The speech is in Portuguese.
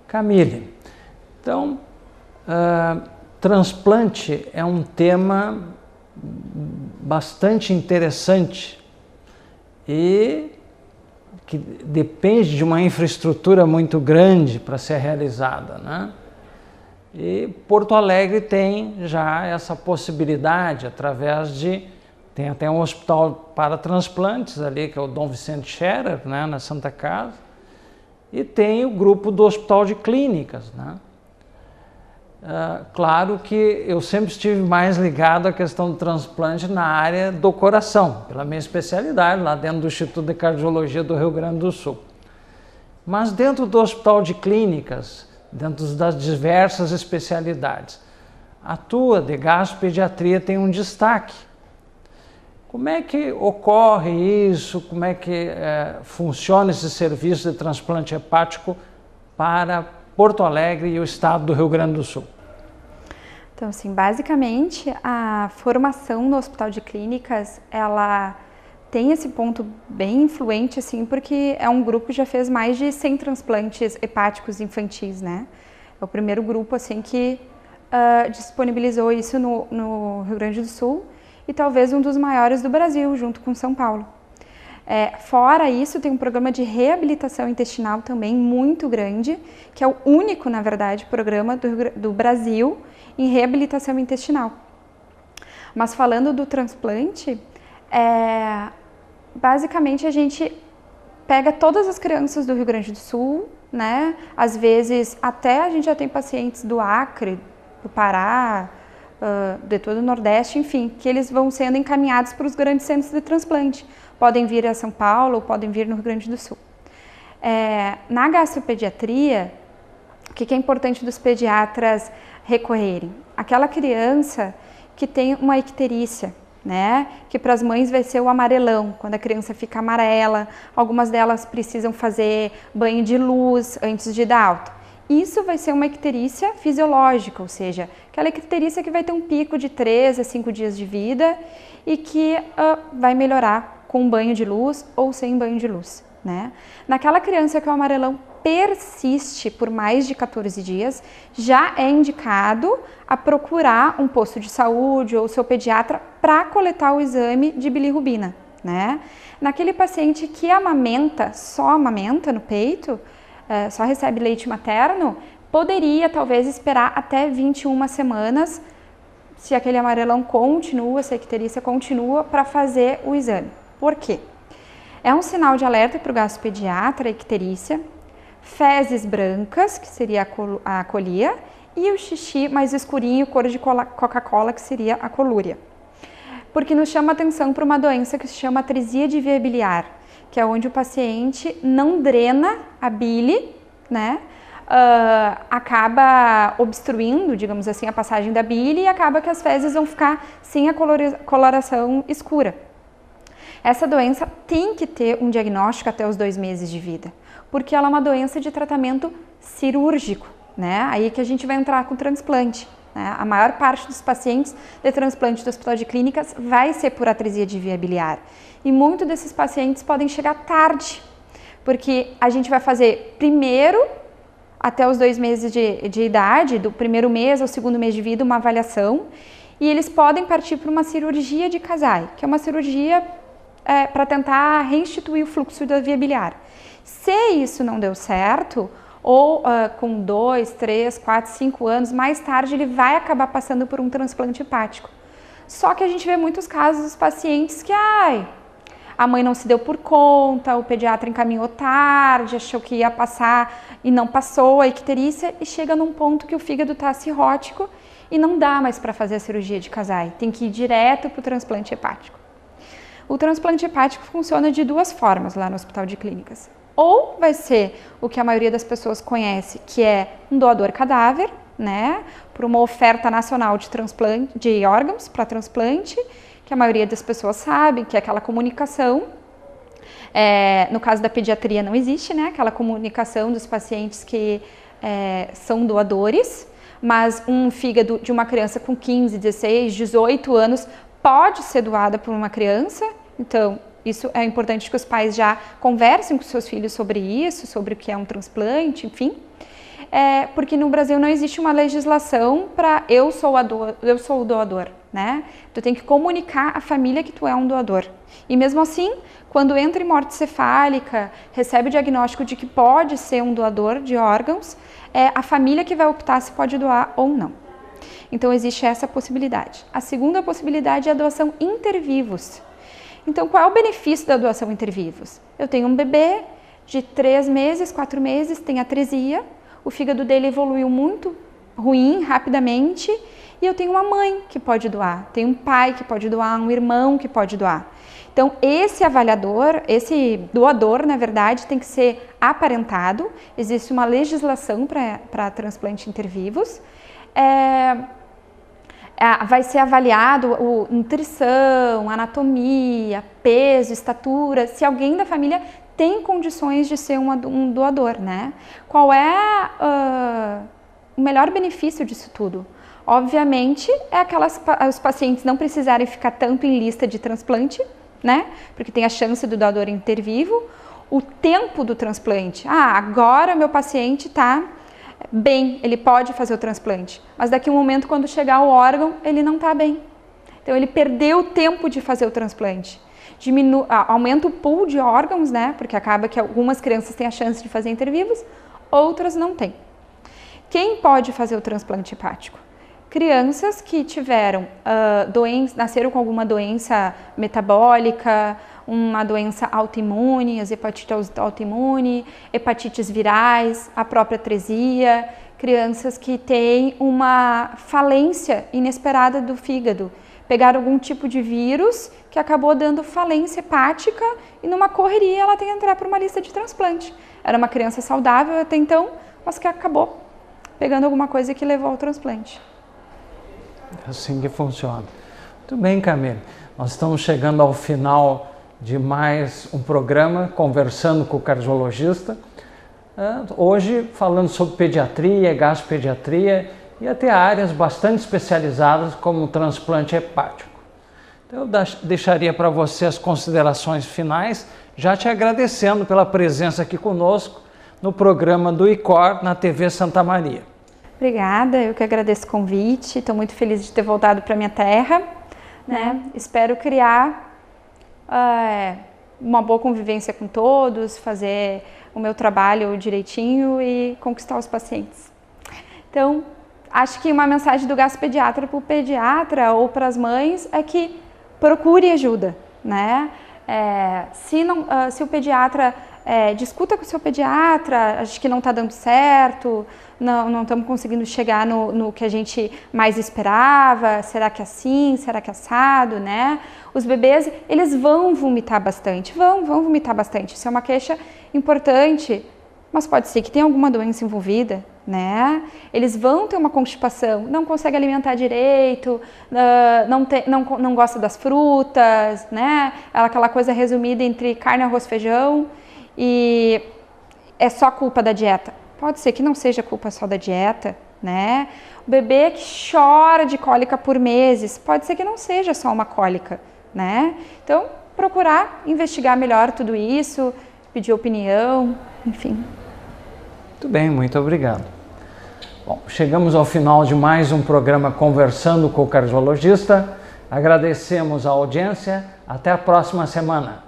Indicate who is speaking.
Speaker 1: Camille, então, transplante é um tema bastante interessante e que depende de uma infraestrutura muito grande para ser realizada, né? E Porto Alegre tem já essa possibilidade através de... Tem até um hospital para transplantes ali, que é o Dom Vicente Scherer, né, na Santa Casa, e tem o grupo do Hospital de Clínicas, né? Claro que eu sempre estive mais ligado à questão do transplante na área do coração, pela minha especialidade, lá dentro do Instituto de Cardiologia do Rio Grande do Sul. Mas dentro do Hospital de Clínicas, dentro das diversas especialidades, a tua de gastropediatria tem um destaque. Como é que ocorre isso? Como é que funciona esse serviço de transplante hepático para Porto Alegre e o estado do Rio Grande do Sul?
Speaker 2: Então, assim, basicamente, a formação no Hospital de Clínicas, ela tem esse ponto bem influente, assim, porque é um grupo que já fez mais de 100 transplantes hepáticos infantis, né? É o primeiro grupo, assim, que disponibilizou isso no Rio Grande do Sul e talvez um dos maiores do Brasil, junto com São Paulo. Fora isso, tem um programa de reabilitação intestinal também muito grande, que é o único, na verdade, programa do Brasil em reabilitação intestinal. Mas falando do transplante, basicamente a gente pega todas as crianças do Rio Grande do Sul, né? Às vezes até a gente já tem pacientes do Acre, do Pará, de todo o Nordeste, enfim, que eles vão sendo encaminhados para os grandes centros de transplante. Podem vir a São Paulo ou podem vir no Rio Grande do Sul. Na gastropediatria, o que é importante dos pediatras recorrerem? Aquela criança que tem uma icterícia, né? Que para as mães vai ser o amarelão, quando a criança fica amarela, algumas delas precisam fazer banho de luz antes de dar alta. Isso vai ser uma icterícia fisiológica, ou seja, aquela icterícia que vai ter um pico de 3 a 5 dias de vida e que vai melhorar com banho de luz ou sem banho de luz, né? Naquela criança que o amarelão persiste por mais de 14 dias, já é indicado a procurar um posto de saúde ou seu pediatra para coletar o exame de bilirrubina, né? Naquele paciente que amamenta, só amamenta no peito, só recebe leite materno, poderia talvez esperar até 21 semanas, se aquele amarelão continua, se a icterícia continua, para fazer o exame. Por quê? É um sinal de alerta para o gastropediatra, a icterícia, fezes brancas, que seria a colia, e o xixi mais escurinho, cor de Coca-Cola, que seria a colúria. Porque nos chama atenção para uma doença que se chama atrisia de via biliar, que é onde o paciente não drena a bile, né? Acaba obstruindo, digamos assim, a passagem da bile e acaba que as fezes vão ficar sem a coloração escura. Essa doença tem que ter um diagnóstico até os 2 meses de vida, porque ela é uma doença de tratamento cirúrgico, né? Aí que a gente vai entrar com o transplante, né? A maior parte dos pacientes de transplante do Hospital de Clínicas vai ser por atrisia de via biliar. E muitos desses pacientes podem chegar tarde, porque a gente vai fazer primeiro, até os 2 meses de idade, do primeiro mês ao 2º mês de vida, uma avaliação, e eles podem partir para uma cirurgia de Kasai, que é uma cirurgia para tentar reinstituir o fluxo da via biliar. Se isso não deu certo, ou com 2, 3, 4, 5 anos, mais tarde ele vai acabar passando por um transplante hepático. Só que a gente vê muitos casos dos pacientes que, a mãe não se deu por conta, o pediatra encaminhou tarde, achou que ia passar e não passou a icterícia e chega num ponto que o fígado está cirrótico e não dá mais para fazer a cirurgia de Kasai, tem que ir direto para o transplante hepático. O transplante hepático funciona de 2 formas lá no Hospital de Clínicas. Ou vai ser o que a maioria das pessoas conhece, que é um doador cadáver, né, por uma oferta nacional de transplante de órgãos para transplante, que a maioria das pessoas sabe, que é aquela comunicação. No caso da pediatria não existe, né, aquela comunicação dos pacientes que são doadores, mas um fígado de uma criança com 15, 16, 18 anos pode ser doada por uma criança, então isso é importante que os pais já conversem com seus filhos sobre isso, sobre o que é um transplante, enfim. porque no Brasil não existe uma legislação para eu sou o doador, né? Tu tem que comunicar à família que tu é um doador. E mesmo assim, quando entra em morte cefálica, recebe o diagnóstico de que pode ser um doador de órgãos, é a família que vai optar se pode doar ou não. Então existe essa possibilidade. A segunda possibilidade é a doação intervivos. Então qual é o benefício da doação intervivos? Eu tenho um bebê de 3 meses, 4 meses, tem atresia, o fígado dele evoluiu muito ruim, rapidamente, e eu tenho uma mãe que pode doar, tenho um pai que pode doar, um irmão que pode doar. Então, esse avaliador, esse doador, na verdade, tem que ser aparentado. Existe uma legislação para transplante intervivos. Vai ser avaliado nutrição, anatomia, peso, estatura, se alguém da família tem condições de ser um doador, né? Qual é o melhor benefício disso tudo? Obviamente, os pacientes não precisarem ficar tanto em lista de transplante, né? Porque tem a chance do doador intervivo. O tempo do transplante. Agora meu paciente está bem, ele pode fazer o transplante. Mas daqui a um momento, quando chegar o órgão, ele não está bem. Então, ele perdeu o tempo de fazer o transplante. Aumenta o pool de órgãos, né? Porque acaba que algumas crianças têm a chance de fazer intervivos, outras não têm. Quem pode fazer o transplante hepático? Crianças que tiveram nasceram com alguma doença metabólica, uma doença autoimune, as hepatites autoimune, hepatites virais, a própria atresia, crianças que têm uma falência inesperada do fígado, pegaram algum tipo de vírus que acabou dando falência hepática e numa correria ela tem que entrar para uma lista de transplante. Era uma criança saudável até então, mas que acabou pegando alguma coisa que levou ao transplante.
Speaker 1: É assim que funciona. Muito bem, Camille. Nós estamos chegando ao final de mais um programa, Conversando com o Cardiologista. Hoje falando sobre pediatria, gastropediatria e até áreas bastante especializadas como o transplante hepático. Então, eu deixaria para você as considerações finais, já te agradecendo pela presença aqui conosco no programa do ICOR na TV Santa Maria.
Speaker 2: Obrigada, eu que agradeço o convite, estou muito feliz de ter voltado para a minha terra, né? Espero criar uma boa convivência com todos, fazer o meu trabalho direitinho e conquistar os pacientes. Então, acho que uma mensagem do gastropediatra para o pediatra ou para as mães é que procure ajuda, né? Se o pediatra discuta com o seu pediatra, acho que não está dando certo, não estamos conseguindo chegar no que a gente mais esperava, será que é assim, será que é assado, né? Os bebês, eles vão vomitar bastante, vão vomitar bastante, isso é uma queixa importante, mas pode ser que tenha alguma doença envolvida, né? Eles vão ter uma constipação, não conseguem alimentar direito, não gosta das frutas, né? Aquela coisa resumida entre carne, arroz, feijão, e é só culpa da dieta. Pode ser que não seja culpa só da dieta, né? O bebê que chora de cólica por meses, pode ser que não seja só uma cólica, né? Então, procurar investigar melhor tudo isso, pedir opinião, enfim.
Speaker 1: Muito bem, muito obrigado. Bom, chegamos ao final de mais um programa Conversando com o Cardiologista. Agradecemos a audiência. Até a próxima semana.